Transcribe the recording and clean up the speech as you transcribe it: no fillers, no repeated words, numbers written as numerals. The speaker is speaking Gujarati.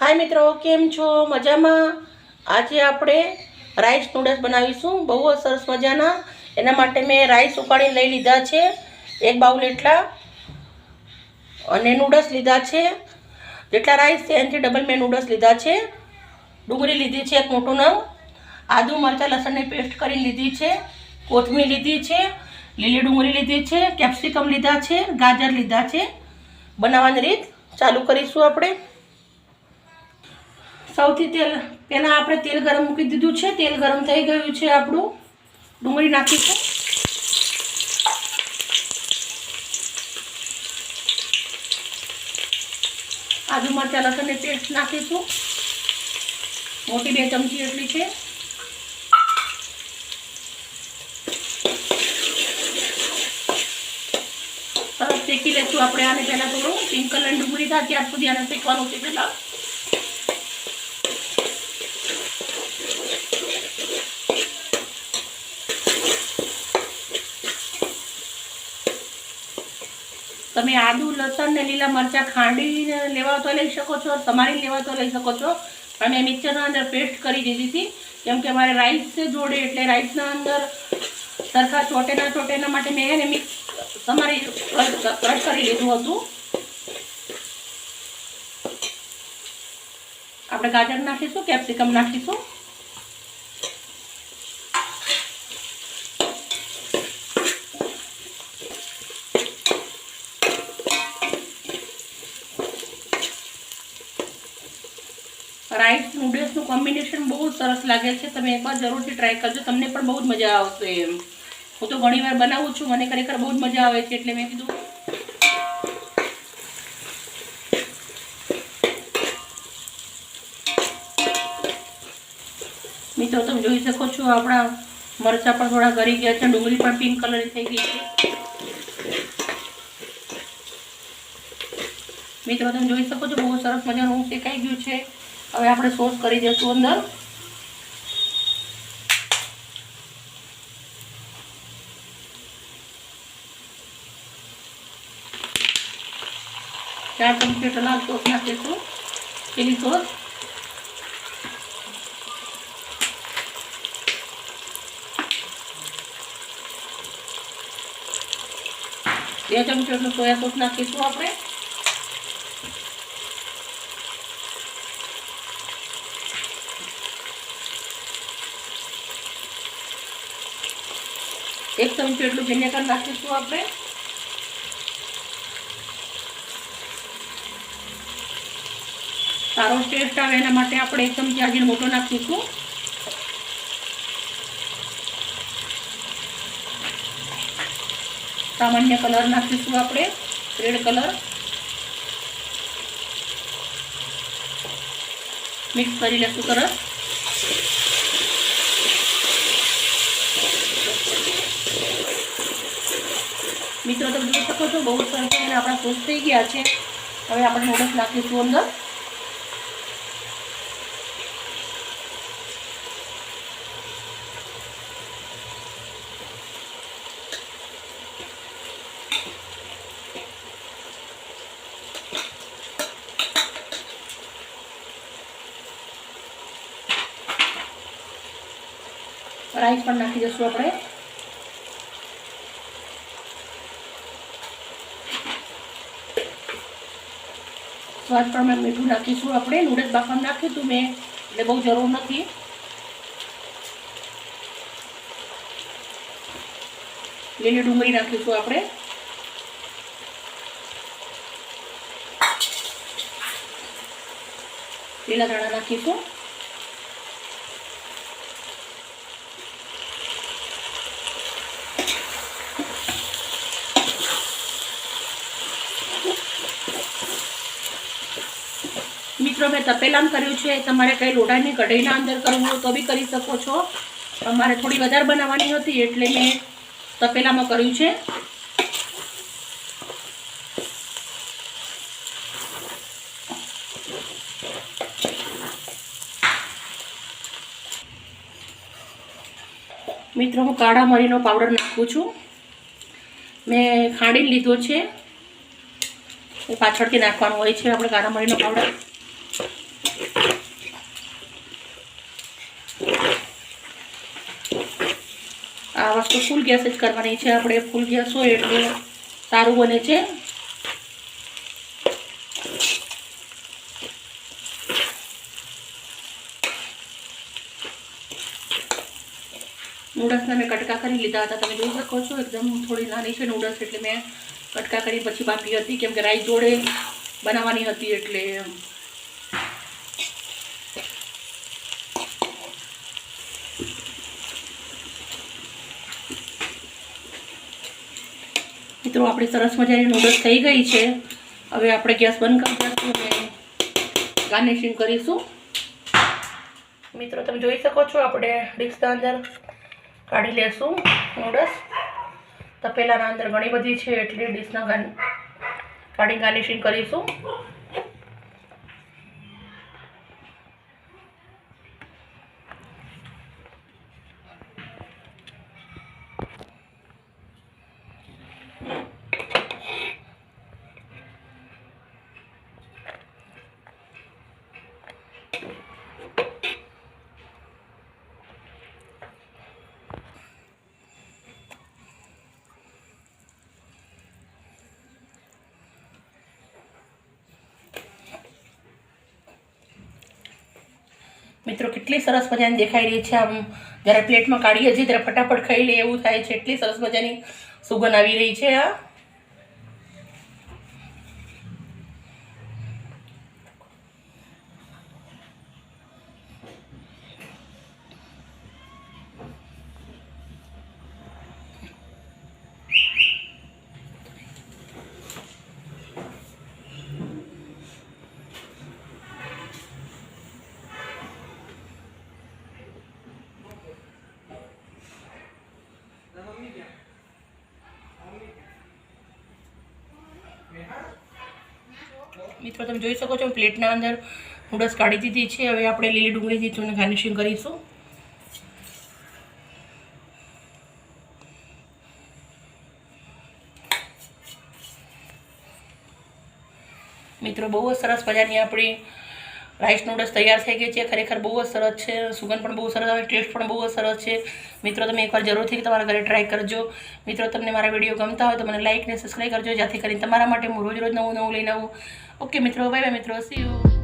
हाय मित्रों, केम छो? मजामां। आज આપણે રાઈસ નૂડલ્સ બનાવીશું। બહુ જ સરસ મજાના। એના માટે મેં રાઈસ ઉકાળી લઈ લીધા છે, એક બાઉલ એટલા, અને નૂડલ્સ લીધા છે। જેટલા રાઈસ છે એનાથી ડબલ મેં નૂડલ્સ લીધા છે। ડુંગળી લીધી છે એક મોટું નંગ, આદુ મરચાં લસણની પેસ્ટ કરી લીધી છે, કોથમીર લીધી છે, લીલી ડુંગળી લીધી છે, કેપ્સિકમ લીધા છે, ગાજર લીધા છે। બનાવવાની રીત ચાલુ કરીશું આપણે। સૌથી પહેલાં આપણે તેલ ગરમ મૂકી દીધું છે। તેલ ગરમ થઈ ગયું છે આપણું। ડુંગળી નાખીશું, આદુ મરચાં લસણની પેસ્ટ નાખીશું, મોટી 2 ચમચી એટલી છે। સરસ શેકી લઈશું આપણે આને। પહેલાં થોડું પિંક કલરની ડુંગળી થાય ત્યાર સુધી આને શેકવાનું છે પહેલાં। તમે આદુ લસણ ને લીલા મરચાં ખાંડીને લેવા તો લઈ શકો છો, સમારીને લેવા તો લઈ શકો છો, પણ મેં મિક્સરના અંદર પેસ્ટ કરી દીધી હતી, કેમ કે મારે રાઈસ છે જોડે, એટલે રાઈસના અંદર સરખા ચોટે ના ચોટે એના માટે મેં એને મિક્સ સમારી ક્રશ કરી લીધું હતું। આપણે ગાજર નાખીશું, કેપ્સિકમ નાખીશું, રાઈસ નૂડલ્સનું કોમ્બિનેશન બહુ સરસ લાગે છે। તમે એકવાર જરૂરથી ટ્રાય કરજો, તમને પણ બહુ જ મજા આવશે। એમ હું તો ઘણી વાર બનાવું છું, મને ખરેખર બહુ જ મજા આવે છે, એટલે મેં કીધું મિત્રો તમે જોઈ શકો છો આપણા મરચાં પણ થોડા ગળી ગયા છે, ડુંગળી પણ પિંક કલરની થઈ ગઈ છે। મિત્રો તમે જોઈ શકો છો બહુ સરસ મજાનું શેકાઈ ગયું છે। હવે આપણે સોસ કરી દઈશું અંદર। 4 ચમચી જેટલો લાલ સોસ નાખીશું, ચીલી સોસ, બે ચમચી જેટલો સોયા સોસ નાખીશું આપણે, એક ચમચી જેટલું વિનેગર નાખીશું આપણે, સારો ટેસ્ટ આવે એના માટે આપણે 1 ચમચી અજીનોમોટો નાખીશું, સામાન્ય કલર નાખીશું આપણે, રેડ કલર, મિક્સ કરી લઈશું સરસ। મિત્રો તમે જોઈ શકો છો બહુ સરસ આપણા સોસ થઈ ગયા છે। હવે આપણે નૂડલ્સ નાખીશું અંદર। રાઈસ પણ નાખી દઈશું આપણે। સ્વાદ પ્રમાણે મીઠું નાખીશું આપણે। નૂડલ્સ બાફવામાં નાખ્યું હતું મેં, એટલે બહુ જરૂર નથી। લીલી ડુંગળી નાખીશું આપણે, લીલા ધાણા નાખીશું, મિત્રો મેં તપેલામાં કર્યું છે, તમારે કંઈ લોઢાની કઢાઈના અંદર કરવું હોય તો બી કરી શકો છો। અમારે થોડી વધારે બનાવવાની હતી એટલે મેં તપેલામાં કર્યું છે। મિત્રો હું કાળા મરીનો પાવડર નાખું છું। મેં ખાંડી લીધો છે, એ પાછળથી નાખવાનું હોય છે આપણે કાળા મરીનો પાવડર। વસ્તુ ફૂલ ગેસ જ કરવાની છે આપણે. ફૂલ ગેસ હોય એટલે સારું બને છે. નૂડલ્સને મેં કટકા કરી લીધા હતા, તમે જોઈ શકો છો. એકદમ થોડી નાની છે નૂડલ્સ, એટલે મેં કટકા કરી પછી બાકી હતી, કેમ કે રાઈસ જોડે બનાવવાની હતી એટલે. મિત્રો આપણી સરસ મજાની નૂડલ્સ થઈ ગઈ છે. હવે આપણે ગેસ બંધ કરી દઈશું અને ગાર્નિશિંગ કરીશું. મિત્રો તમે જોઈ શકો છો, આપણે ડીશના અંદર કાઢી લેશું નૂડલ્સ. તપેલાના અંદર ઘણી બધી છે એટલે ડીશના કાઢી ગાર્નિશિંગ કરીશું. મિત્રો કેટલી સરસ મજાની દેખાઈ રહી છે. આમ જ્યારે પ્લેટમાં કાઢીએ છીએ ત્યારે ફટાફટ ખાઈ લે એવું થાય છે. એટલી સરસ મજાની સુગંધ આવી રહી છે. આ મિત્રો તમે જોઈ શકો છો, પ્લેટના અંદર નૂડલ્સ કાઢી દીધી છે. હવે આપણે લીલી ડુંગળીથી તેને ગાર્નિશિંગ કરીશું. મિત્રો બહુ જ સરસ મજાની આપણી રાઈસ નૂડલ્સ તૈયાર થઈ ગઈ છે. ખરેખર બહુ જ સરસ છે. સુગંધ પણ બહુ સરસ આવે, ટેસ્ટ પણ બહુ જ સરસ છે. મિત્રો તમે એકવાર જરૂરથી તમારા ઘરે ટ્રાય કરજો. મિત્રો તમને મારા વિડીયો ગમતા હોય તો મને લાઈક ને સબસ્ક્રાઈબ કરજો, જેથી કરીને તમારા માટે હું રોજ નવું લઈને આવું. ઓકે મિત્રો, બાય બાય મિત્રો, સી યુ.